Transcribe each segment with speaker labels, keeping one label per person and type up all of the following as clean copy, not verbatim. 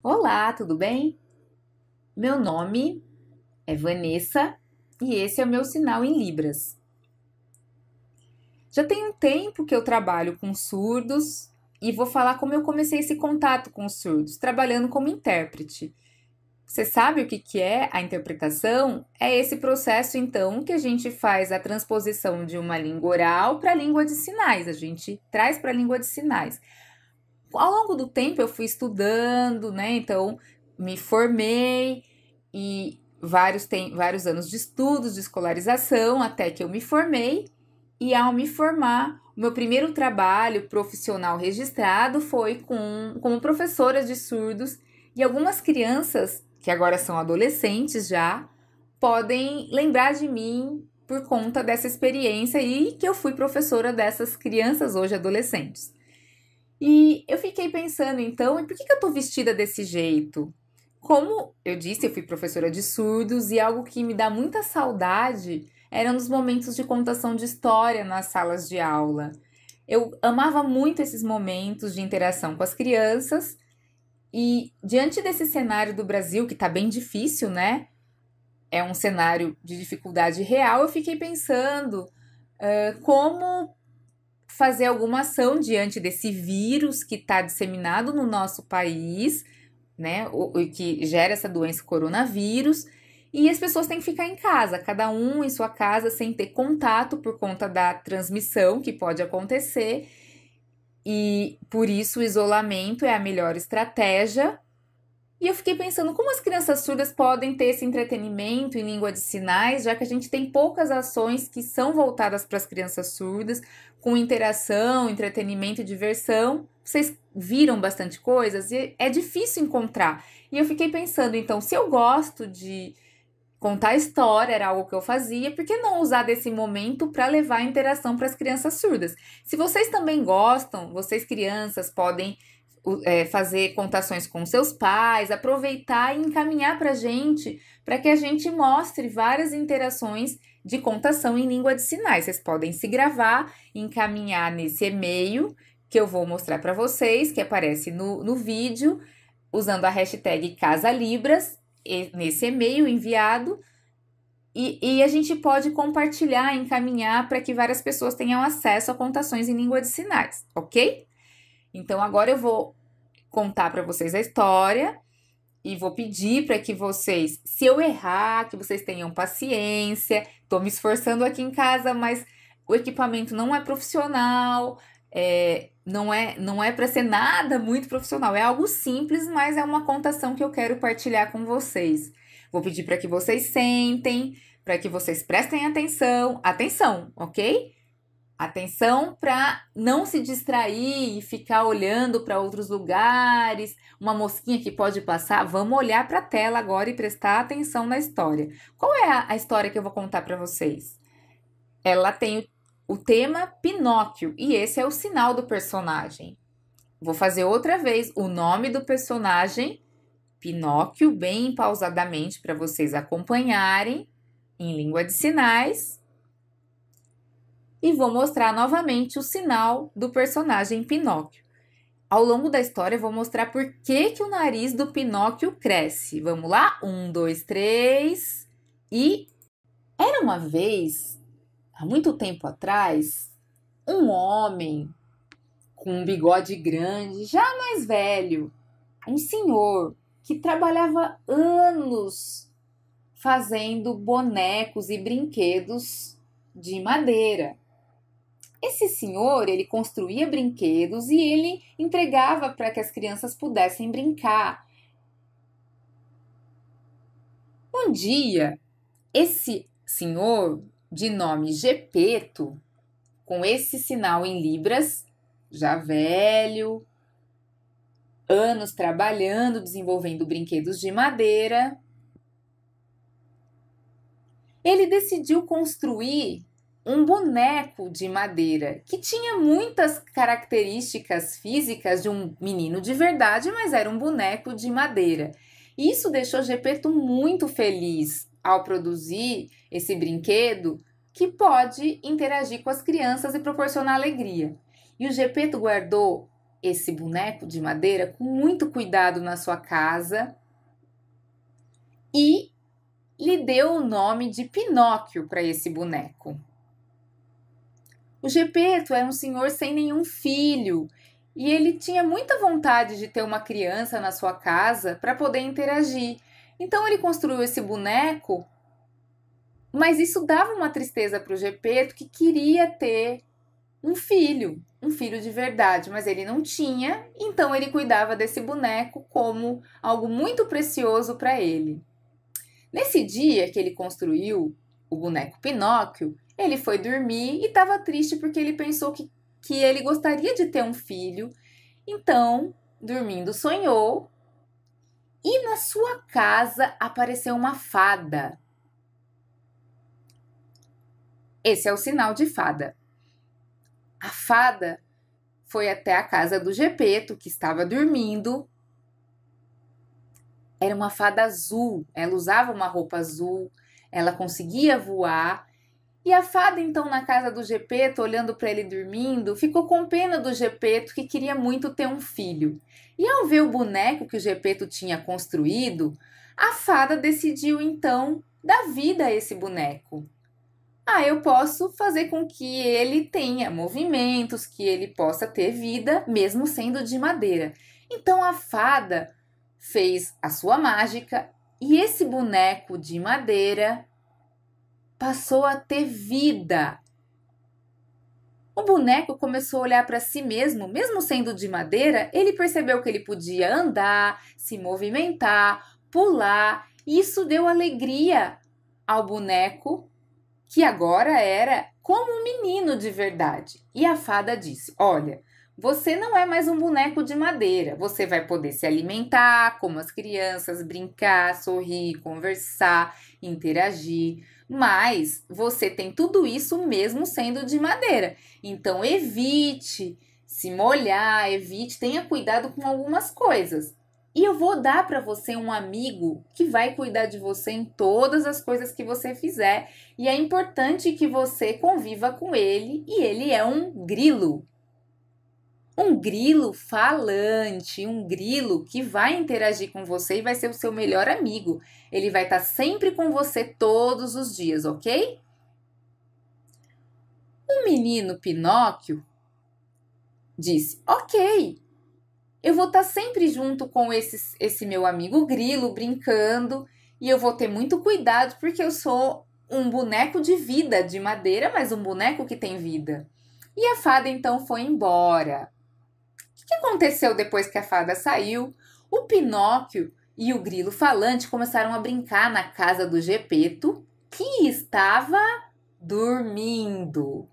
Speaker 1: Olá, tudo bem? Meu nome é Vanessa e esse é o meu sinal em Libras. Já tem um tempo que eu trabalho com surdos e vou falar como eu comecei esse contato com os surdos, trabalhando como intérprete. Você sabe o que é a interpretação? É esse processo, então, que a gente faz a transposição de uma língua oral para a língua de sinais. A gente traz para a língua de sinais. Ao longo do tempo eu fui estudando, né? Então me formei e vários anos de estudos, de escolarização, até que eu me formei. E ao me formar, o meu primeiro trabalho profissional registrado foi como professora de surdos. E algumas crianças, que agora são adolescentes já, podem lembrar de mim por conta dessa experiência e que eu fui professora dessas crianças hoje adolescentes. E eu fiquei pensando então, e por que eu tô vestida desse jeito? Como eu disse, eu fui professora de surdos e algo que me dá muita saudade eram os momentos de contação de história nas salas de aula. Eu amava muito esses momentos de interação com as crianças e diante desse cenário do Brasil, que tá bem difícil, né? É um cenário de dificuldade real, eu fiquei pensando como fazer alguma ação diante desse vírus que está disseminado no nosso país, né? O que gera essa doença coronavírus. E as pessoas têm que ficar em casa, cada um em sua casa, sem ter contato por conta da transmissão que pode acontecer. E por isso o isolamento é a melhor estratégia. E eu fiquei pensando como as crianças surdas podem ter esse entretenimento em língua de sinais, já que a gente tem poucas ações que são voltadas para as crianças surdas, com interação, entretenimento e diversão. Vocês viram bastante coisas e é difícil encontrar. E eu fiquei pensando, então, se eu gosto de contar história, era algo que eu fazia, por que não usar desse momento para levar a interação para as crianças surdas? Se vocês também gostam, vocês crianças podem fazer contações com seus pais, aproveitar e encaminhar para que a gente mostre várias interações de contação em língua de sinais. Vocês podem se gravar, encaminhar nesse e-mail que eu vou mostrar para vocês, que aparece no vídeo, usando a hashtag CasaLibras, nesse e-mail enviado. E a gente pode compartilhar, encaminhar para que várias pessoas tenham acesso a contações em língua de sinais, ok? Então agora eu vou contar para vocês a história e vou pedir para que vocês, se eu errar, que vocês tenham paciência. Estou me esforçando aqui em casa, mas o equipamento não é profissional, não é para ser nada muito profissional. É algo simples, mas é uma contação que eu quero partilhar com vocês. Vou pedir para que vocês sentem, para que vocês prestem atenção. Atenção, ok? Atenção para não se distrair e ficar olhando para outros lugares, uma mosquinha que pode passar. Vamos olhar para a tela agora e prestar atenção na história. Qual é a história que eu vou contar para vocês? Ela tem o tema Pinóquio e esse é o sinal do personagem. Vou fazer outra vez o nome do personagem, Pinóquio, bem pausadamente para vocês acompanharem em língua de sinais. E vou mostrar novamente o sinal do personagem Pinóquio. Ao longo da história, eu vou mostrar por que o nariz do Pinóquio cresce. Vamos lá? 1, 2, 3 e... Era uma vez, há muito tempo atrás, um homem com um bigode grande, já mais velho, um senhor que trabalhava anos fazendo bonecos e brinquedos de madeira. Esse senhor, ele construía brinquedos e ele entregava para que as crianças pudessem brincar. Um dia, esse senhor, de nome Gepeto, com esse sinal em libras, já velho, anos trabalhando, desenvolvendo brinquedos de madeira, ele decidiu construir um boneco de madeira que tinha muitas características físicas de um menino de verdade, mas era um boneco de madeira. Isso deixou Gepeto muito feliz ao produzir esse brinquedo que pode interagir com as crianças e proporcionar alegria. E o Gepeto guardou esse boneco de madeira com muito cuidado na sua casa e lhe deu o nome de Pinóquio para esse boneco. O Gepeto era um senhor sem nenhum filho e ele tinha muita vontade de ter uma criança na sua casa para poder interagir. Então ele construiu esse boneco, mas isso dava uma tristeza para o Gepeto, que queria ter um filho de verdade, mas ele não tinha, então ele cuidava desse boneco como algo muito precioso para ele. Nesse dia que ele construiu o boneco Pinóquio, ele foi dormir e estava triste porque ele pensou que ele gostaria de ter um filho. Então, dormindo, sonhou e na sua casa apareceu uma fada. Esse é o sinal de fada. A fada foi até a casa do Gepeto, que estava dormindo. Era uma fada azul, ela usava uma roupa azul, ela conseguia voar. E a fada, então, na casa do Gepeto, olhando para ele dormindo, ficou com pena do Gepeto, que queria muito ter um filho. E ao ver o boneco que o Gepeto tinha construído, a fada decidiu, então, dar vida a esse boneco. Eu posso fazer com que ele tenha movimentos, que ele possa ter vida, mesmo sendo de madeira. Então, a fada fez a sua mágica e esse boneco de madeira passou a ter vida. O boneco começou a olhar para si mesmo, mesmo sendo de madeira, ele percebeu que ele podia andar, se movimentar, pular, e isso deu alegria ao boneco, que agora era como um menino de verdade. E a fada disse: olha, você não é mais um boneco de madeira, você vai poder se alimentar como as crianças, brincar, sorrir, conversar, interagir, mas você tem tudo isso mesmo sendo de madeira. Então evite se molhar, tenha cuidado com algumas coisas. E eu vou dar para você um amigo que vai cuidar de você em todas as coisas que você fizer. E é importante que você conviva com ele, e ele é um grilo. Um grilo falante, um grilo que vai interagir com você e vai ser o seu melhor amigo. Ele vai estar sempre com você todos os dias, ok? O menino Pinóquio disse: ok, eu vou estar sempre junto com esse meu amigo grilo, brincando, e eu vou ter muito cuidado porque eu sou um boneco de vida, de madeira, mas um boneco que tem vida. E a fada então foi embora. O que aconteceu depois que a fada saiu? O Pinóquio e o grilo falante começaram a brincar na casa do Gepeto, que estava dormindo.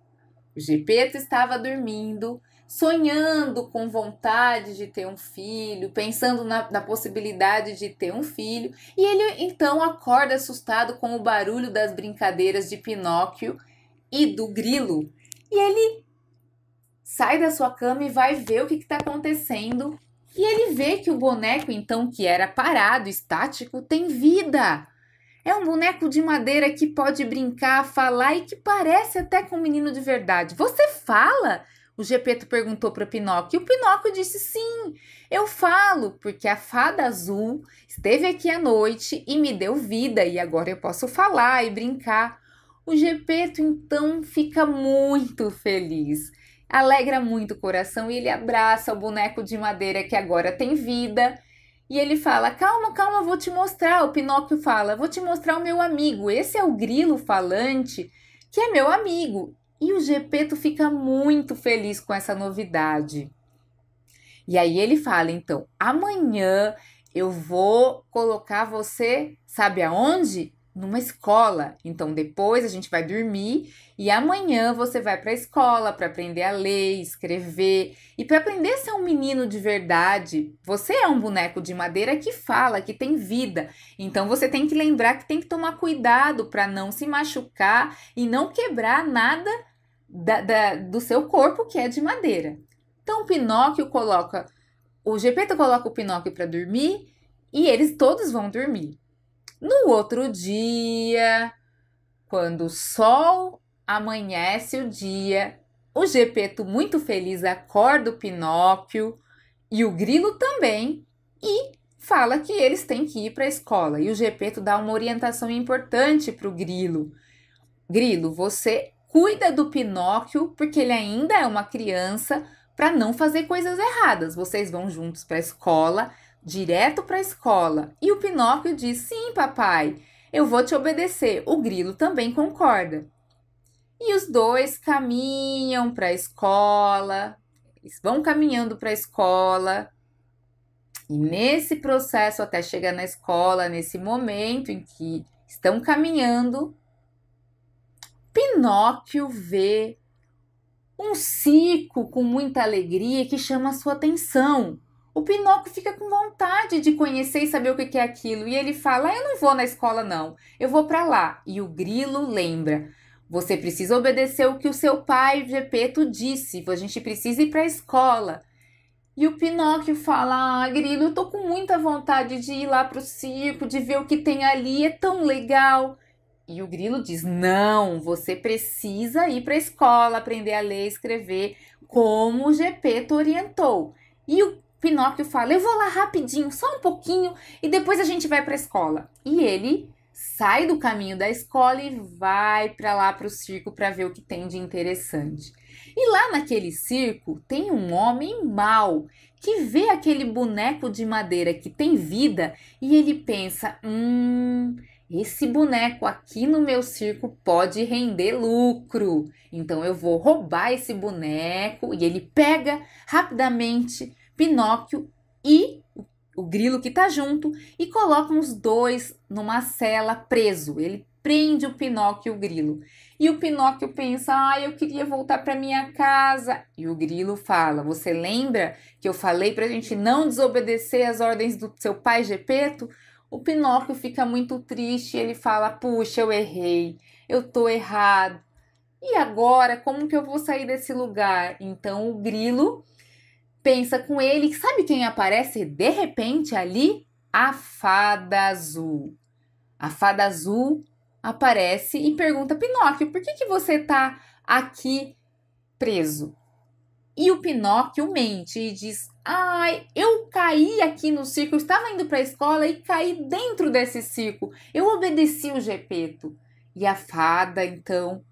Speaker 1: O Gepeto estava dormindo, sonhando com vontade de ter um filho, pensando na possibilidade de ter um filho, e ele então acorda assustado com o barulho das brincadeiras de Pinóquio e do grilo. E ele sai da sua cama e vai ver o que está acontecendo. E ele vê que o boneco, então, que era parado, estático, tem vida. É um boneco de madeira que pode brincar, falar e que parece até com um menino de verdade. Você fala? O Gepeto perguntou para Pinóquio. E o Pinóquio disse: sim, eu falo, porque a fada azul esteve aqui à noite e me deu vida, e agora eu posso falar e brincar. O Gepeto, então, fica muito feliz. Alegra muito o coração e ele abraça o boneco de madeira que agora tem vida. E ele fala: calma, calma, vou te mostrar. O Pinóquio fala: vou te mostrar o meu amigo. Esse é o grilo falante, que é meu amigo. E o Gepeto fica muito feliz com essa novidade. E aí ele fala: então, amanhã eu vou colocar você, sabe aonde? Numa escola. Então depois a gente vai dormir e amanhã você vai para a escola para aprender a ler, escrever e para aprender a ser um menino de verdade. Você é um boneco de madeira que fala, que tem vida. Então você tem que lembrar que tem que tomar cuidado para não se machucar e não quebrar nada do seu corpo que é de madeira. Então o Gepeto coloca o Pinóquio para dormir e eles todos vão dormir. No outro dia, quando o sol amanhece o dia, o Gepeto, muito feliz, acorda o Pinóquio, E o grilo também. E fala que eles têm que ir para a escola. E o Gepeto dá uma orientação importante para o grilo. Grilo, você cuida do Pinóquio porque ele ainda é uma criança para não fazer coisas erradas. Vocês vão juntos para a escola, direto para a escola. E o Pinóquio diz: sim, papai, eu vou te obedecer. O grilo também concorda. E os dois caminham para a escola, eles vão caminhando para a escola. E nesse processo, até chegar na escola, nesse momento em que estão caminhando, Pinóquio vê um circo com muita alegria que chama a sua atenção. O Pinóquio fica com vontade de conhecer e saber o que é aquilo. E ele fala: eu não vou na escola não, eu vou para lá. E o grilo lembra: você precisa obedecer o que o seu pai Gepeto disse, a gente precisa ir para a escola. E o Pinóquio fala: ah, grilo, eu tô com muita vontade de ir lá pro circo, de ver o que tem ali, é tão legal. E o grilo diz: não, você precisa ir para a escola, aprender a ler e escrever, como o Gepeto orientou. E o Pinóquio fala: eu vou lá rapidinho, só um pouquinho, e depois a gente vai para a escola. E ele sai do caminho da escola e vai para lá para o circo para ver o que tem de interessante. E lá naquele circo tem um homem mau que vê aquele boneco de madeira que tem vida e ele pensa: esse boneco aqui no meu circo pode render lucro. Então eu vou roubar esse boneco. E ele pega rapidamente Pinóquio e o grilo que tá junto e coloca os dois numa cela preso. Ele prende o Pinóquio e o grilo. E o Pinóquio pensa: eu queria voltar para minha casa. E o grilo fala: você lembra que eu falei para a gente não desobedecer as ordens do seu pai Gepeto? O Pinóquio fica muito triste, ele fala: puxa, eu errei, eu tô errado. E agora, como que eu vou sair desse lugar? Então o grilo pensa com ele, sabe quem aparece de repente ali? A fada azul. A fada azul aparece e pergunta: Pinóquio, por que você tá aqui preso? E o Pinóquio mente e diz: eu caí aqui no circo, eu estava indo para a escola e caí dentro desse circo. Eu obedeci o Gepeto. E a fada, então,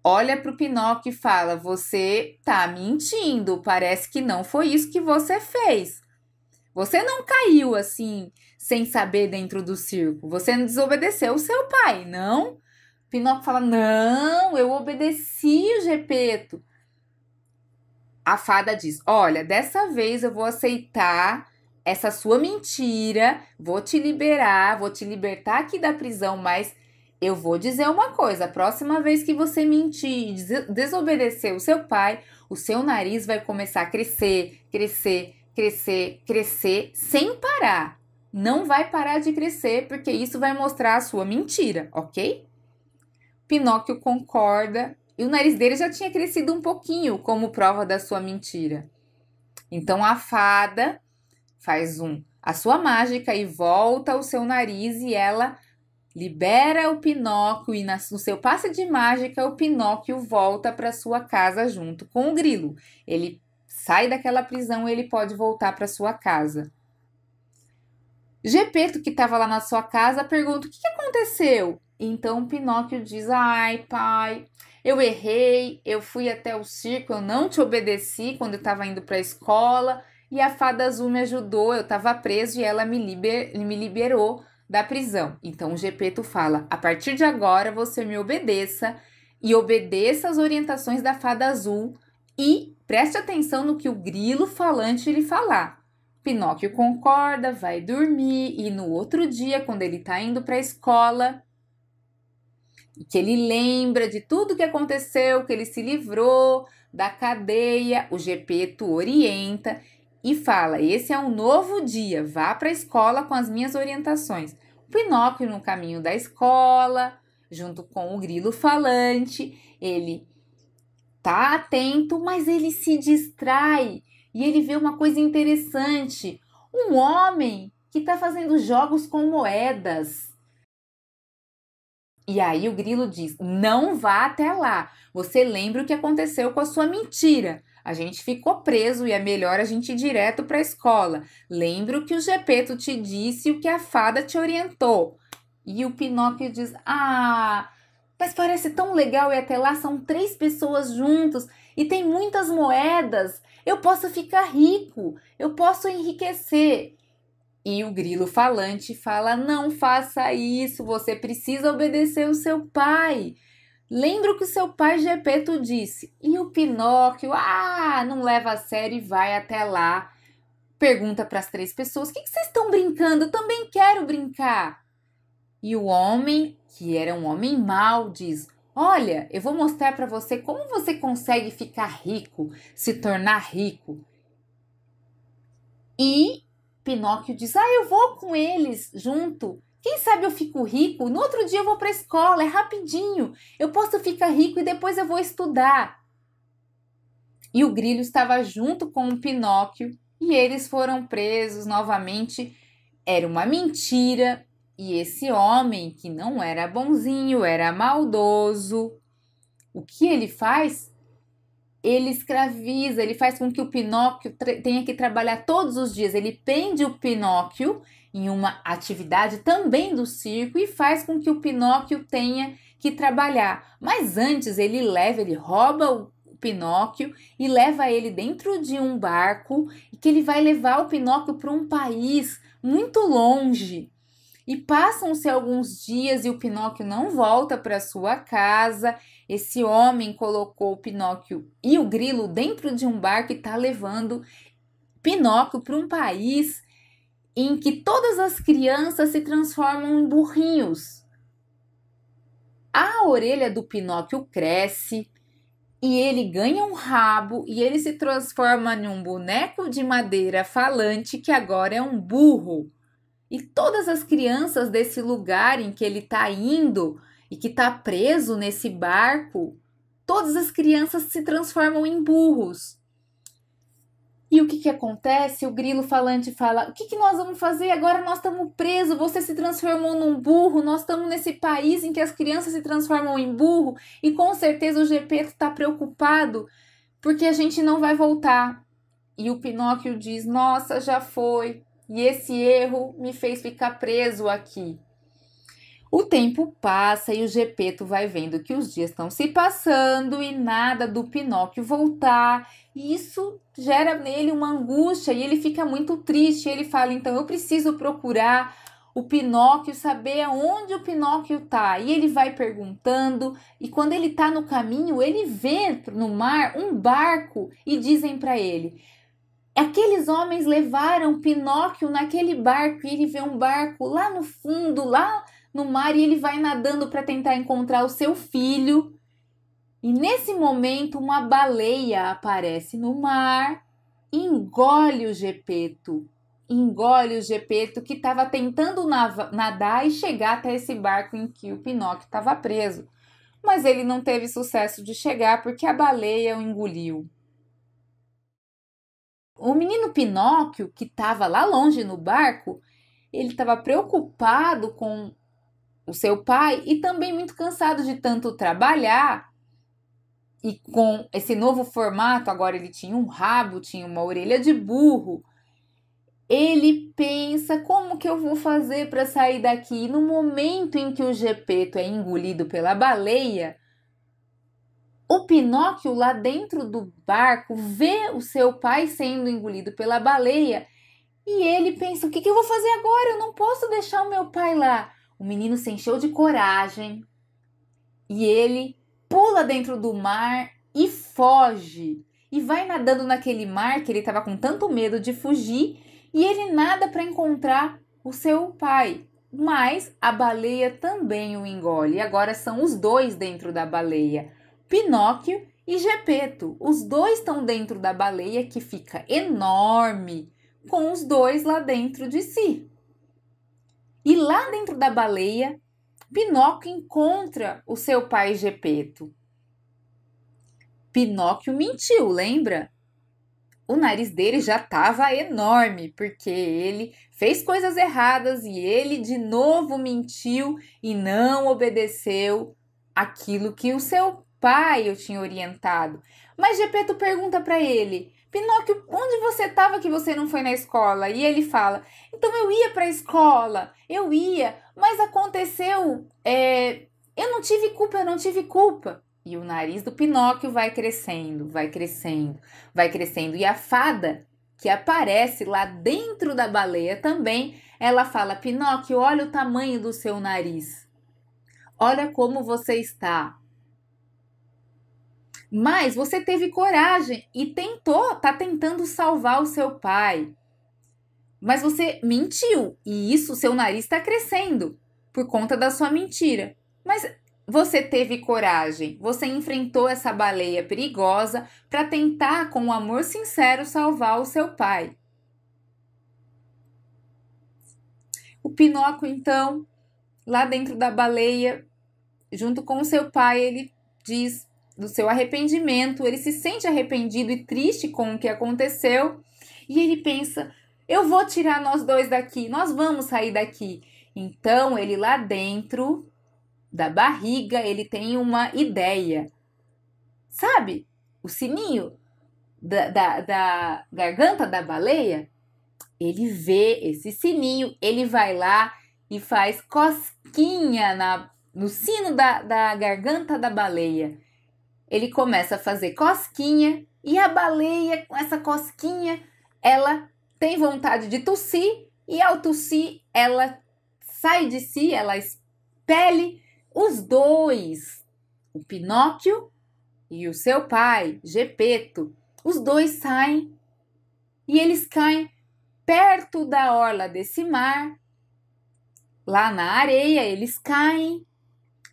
Speaker 1: olha para o Pinóquio e fala: você tá mentindo, parece que não foi isso que você fez. Você não caiu assim, sem saber, dentro do circo. Você não desobedeceu o seu pai, não? Pinóquio fala: não, eu obedeci o Gepeto. A fada diz: olha, dessa vez eu vou aceitar essa sua mentira, vou te liberar, vou te libertar aqui da prisão, mas eu vou dizer uma coisa: a próxima vez que você mentir e desobedecer o seu pai, o seu nariz vai começar a crescer, crescer, crescer, crescer, sem parar. Não vai parar de crescer, porque isso vai mostrar a sua mentira, ok? Pinóquio concorda. E o nariz dele já tinha crescido um pouquinho, como prova da sua mentira. Então a fada faz a sua mágica e volta o seu nariz e ela libera o Pinóquio e no seu passe de mágica o Pinóquio volta para sua casa junto com o grilo. Ele sai daquela prisão e ele pode voltar para sua casa. Gepeto, que estava lá na sua casa, pergunta: o que aconteceu? Então Pinóquio diz: ai, pai, eu errei, eu fui até o circo, eu não te obedeci quando eu estava indo para a escola e a fada azul me ajudou, eu estava preso e ela me liberou da prisão. Então o Gepeto fala: a partir de agora você me obedeça e obedeça as orientações da fada azul e preste atenção no que o grilo falante lhe falar. Pinóquio concorda, vai dormir e no outro dia, quando ele está indo para a escola, que ele lembra de tudo que aconteceu, que ele se livrou da cadeia, o Gepeto orienta e fala: esse é um novo dia, vá para a escola com as minhas orientações. O Pinóquio, no caminho da escola, junto com o grilo falante, ele tá atento, mas ele se distrai e ele vê uma coisa interessante: um homem que está fazendo jogos com moedas. E aí o grilo diz: não vá até lá. Você lembra o que aconteceu com a sua mentira. a gente ficou preso e é melhor a gente ir direto para a escola. Lembro que o Gepeto te disse o que a fada te orientou. E o Pinóquio diz: Ah, mas parece tão legal ir até lá, são 3 pessoas juntos e tem muitas moedas. Eu posso ficar rico, eu posso enriquecer. E o grilo falante fala: Não faça isso, você precisa obedecer o seu pai. Lembra o que o seu pai Gepeto disse. E o Pinóquio, não leva a sério e vai até lá. Pergunta para as 3 pessoas: O que vocês estão brincando? Eu também quero brincar. E o homem, que era um homem mau, diz: Olha, eu vou mostrar para você como você consegue ficar rico, se tornar rico. E Pinóquio diz: eu vou com eles junto. Quem sabe eu fico rico? No outro dia eu vou para a escola, é rapidinho. Eu posso ficar rico e depois eu vou estudar. E o grilo estava junto com o Pinóquio e eles foram presos novamente. Era uma mentira. E esse homem, que não era bonzinho, era maldoso, o que ele faz? Ele escraviza, ele faz com que o Pinóquio tenha que trabalhar todos os dias. Ele prende o Pinóquio em uma atividade também do circo e faz com que o Pinóquio tenha que trabalhar. Mas antes ele rouba o Pinóquio e leva ele dentro de um barco e que ele vai levar o Pinóquio para um país muito longe. E passam-se alguns dias e o Pinóquio não volta para sua casa. Esse homem colocou o Pinóquio e o grilo dentro de um barco e está levando Pinóquio para um país em que todas as crianças se transformam em burrinhos. A orelha do Pinóquio cresce e ele ganha um rabo e ele se transforma em um boneco de madeira falante que agora é um burro. E todas as crianças desse lugar em que ele está indo e que está preso nesse barco, todas as crianças se transformam em burros. E o que acontece? O grilo falante fala: O que nós vamos fazer? Agora nós estamos presos, você se transformou num burro, nós estamos nesse país em que as crianças se transformam em burro e com certeza o Gepeto está preocupado porque a gente não vai voltar. E o Pinóquio diz: Nossa, já foi. E esse erro me fez ficar preso aqui. O tempo passa e o Gepeto vai vendo que os dias estão se passando e nada do Pinóquio voltar. E isso gera nele uma angústia e ele fica muito triste. Ele fala: então eu preciso procurar o Pinóquio, saber aonde o Pinóquio está. E ele vai perguntando e quando ele está no caminho, ele vê no mar um barco e dizem para ele: Aqueles homens levaram Pinóquio naquele barco e ele vê um barco lá no fundo, lá no mar, e ele vai nadando para tentar encontrar o seu filho. E nesse momento uma baleia aparece no mar e engole o Gepeto que estava tentando nadar e chegar até esse barco em que o Pinóquio estava preso. Mas ele não teve sucesso de chegar porque a baleia o engoliu. O menino Pinóquio, que estava lá longe no barco, ele estava preocupado com o seu pai e também muito cansado de tanto trabalhar. E com esse novo formato, agora ele tinha um rabo, tinha uma orelha de burro. Ele pensa: como que eu vou fazer para sair daqui? E no momento em que o Gepeto é engolido pela baleia, o Pinóquio, lá dentro do barco, vê o seu pai sendo engolido pela baleia e ele pensa: o que eu vou fazer agora? Eu não posso deixar o meu pai lá. O menino se encheu de coragem e ele pula dentro do mar e foge. E vai nadando naquele mar que ele estava com tanto medo de fugir e ele nada para encontrar o seu pai. Mas a baleia também o engole. E agora são os dois dentro da baleia. Pinóquio e Gepeto. Os dois estão dentro da baleia que fica enorme, com os dois lá dentro de si. E lá dentro da baleia, Pinóquio encontra o seu pai Gepeto. Pinóquio mentiu, lembra? O nariz dele já estava enorme, porque ele fez coisas erradas e ele de novo mentiu e não obedeceu aquilo que o seu pai eu tinha orientado. Mas Gepeto pergunta para ele: Pinóquio, onde você estava que você não foi na escola? E ele fala: então eu ia para a escola, eu ia, mas aconteceu, eu não tive culpa, eu não tive culpa. E o nariz do Pinóquio vai crescendo, vai crescendo, vai crescendo. E a fada, que aparece lá dentro da baleia também, ela fala: Pinóquio, olha o tamanho do seu nariz. Olha como você está. Mas você teve coragem e tá tentando salvar o seu pai. Mas você mentiu e isso, seu nariz está crescendo por conta da sua mentira. Mas você teve coragem, você enfrentou essa baleia perigosa para tentar, com um amor sincero, salvar o seu pai. O Pinóquio, então, lá dentro da baleia, junto com o seu pai, ele diz do seu arrependimento, ele se sente arrependido e triste com o que aconteceu, e ele pensa: eu vou tirar nós dois daqui, nós vamos sair daqui. Então, ele lá dentro da barriga, ele tem uma ideia. Sabe o sininho da garganta da baleia? Ele vê esse sininho, ele vai lá e faz cosquinha no sino da garganta da baleia. Ele começa a fazer cosquinha e a baleia, com essa cosquinha, ela tem vontade de tossir e ao tossir ela sai de si, ela expele os dois, o Pinóquio e o seu pai, Gepeto. Os dois saem e eles caem perto da orla desse mar. Lá na areia eles caem.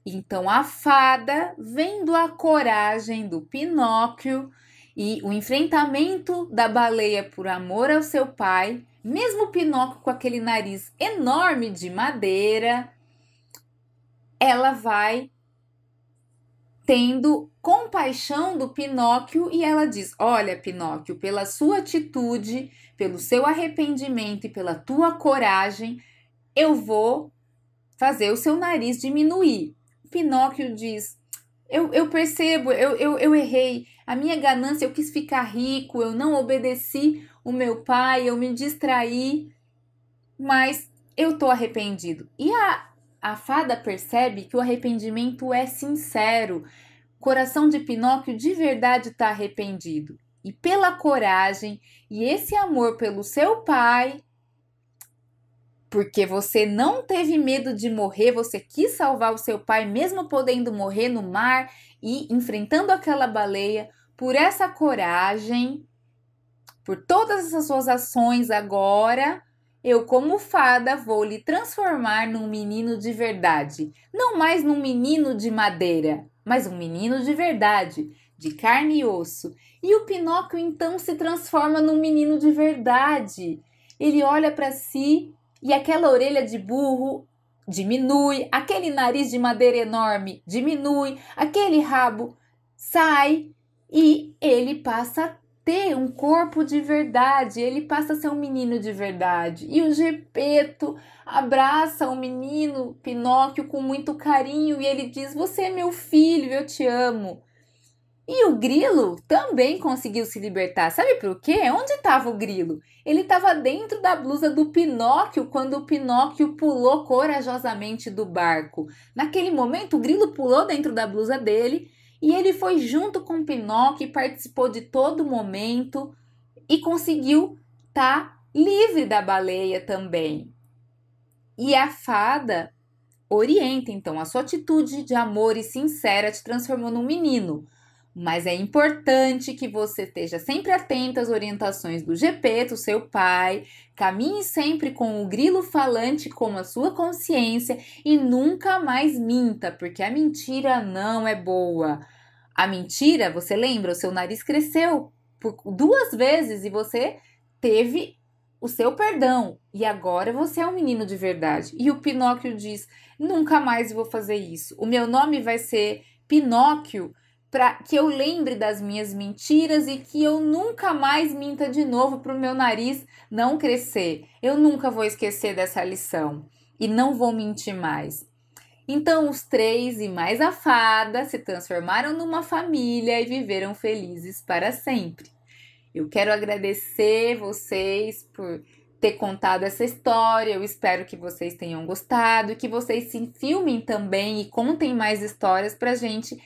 Speaker 1: Então a fada, vendo a coragem do Pinóquio e o enfrentamento da baleia por amor ao seu pai, mesmo o Pinóquio com aquele nariz enorme de madeira, ela vai tendo compaixão do Pinóquio e ela diz: olha, Pinóquio, pela sua atitude, pelo seu arrependimento e pela tua coragem, eu vou fazer o seu nariz diminuir. Pinóquio diz: eu percebo, eu errei, a minha ganância, eu quis ficar rico, eu não obedeci o meu pai, eu me distraí, mas eu tô arrependido. E a fada percebe que o arrependimento é sincero, o coração de Pinóquio de verdade está arrependido. E pela coragem e esse amor pelo seu pai, porque você não teve medo de morrer, você quis salvar o seu pai, mesmo podendo morrer no mar e enfrentando aquela baleia, por essa coragem, por todas essas suas ações agora, eu, como fada, vou lhe transformar num menino de verdade. Não mais num menino de madeira, mas um menino de verdade, de carne e osso. E o Pinóquio, então, se transforma num menino de verdade. Ele olha para si e aquela orelha de burro diminui, aquele nariz de madeira enorme diminui, aquele rabo sai e ele passa a ter um corpo de verdade, ele passa a ser um menino de verdade. E o Gepeto abraça o menino Pinóquio com muito carinho e ele diz: você é meu filho, eu te amo. E o grilo também conseguiu se libertar. Sabe por quê? Onde estava o grilo? Ele estava dentro da blusa do Pinóquio quando o Pinóquio pulou corajosamente do barco. Naquele momento, o grilo pulou dentro da blusa dele e ele foi junto com o Pinóquio e participou de todo o momento e conseguiu estar livre da baleia também. E a fada orienta, então, a sua atitude de amor e sincera te transformou num menino. Mas é importante que você esteja sempre atento às orientações do Gepeto, seu pai, caminhe sempre com o grilo falante como a sua consciência e nunca mais minta, porque a mentira não é boa. A mentira, você lembra, o seu nariz cresceu por 2 vezes e você teve o seu perdão. E agora você é um menino de verdade. E o Pinóquio diz: nunca mais vou fazer isso. O meu nome vai ser Pinóquio, para que eu lembre das minhas mentiras e que eu nunca mais minta de novo para o meu nariz não crescer. Eu nunca vou esquecer dessa lição e não vou mentir mais. Então os três e mais a fada se transformaram numa família e viveram felizes para sempre. Eu quero agradecer vocês por ter contado essa história. Eu espero que vocês tenham gostado e que vocês se filmem também e contem mais histórias para a gente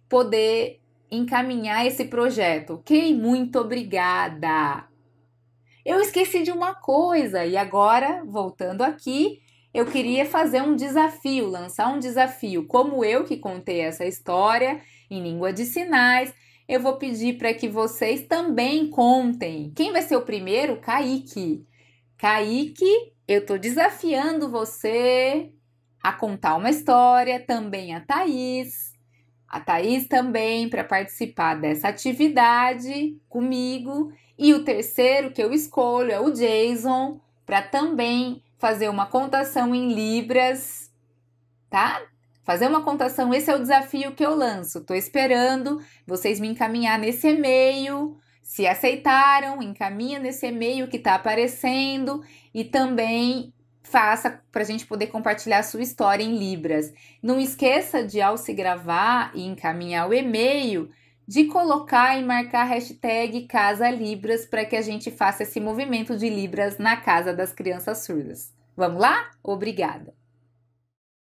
Speaker 1: poder encaminhar esse projeto, ok? Muito obrigada! Eu esqueci de uma coisa e agora, voltando aqui, eu queria fazer um desafio, lançar um desafio. Como eu que contei essa história em língua de sinais, eu vou pedir para que vocês também contem. Quem vai ser o primeiro? Kaique. Kaique, eu estou desafiando você a contar uma história, também a Thaís. A Thaís também para participar dessa atividade comigo. E o terceiro que eu escolho é o Jason, para também fazer uma contação em libras, tá? Fazer uma contação, esse é o desafio que eu lanço. Estou esperando vocês me encaminhar nesse e-mail. Se aceitaram, encaminha nesse e-mail que está aparecendo e também faça para a gente poder compartilhar a sua história em libras. Não esqueça de, ao se gravar e encaminhar o e-mail, de colocar e marcar a hashtag Casa Libras para que a gente faça esse movimento de libras na casa das crianças surdas. Vamos lá? Obrigada!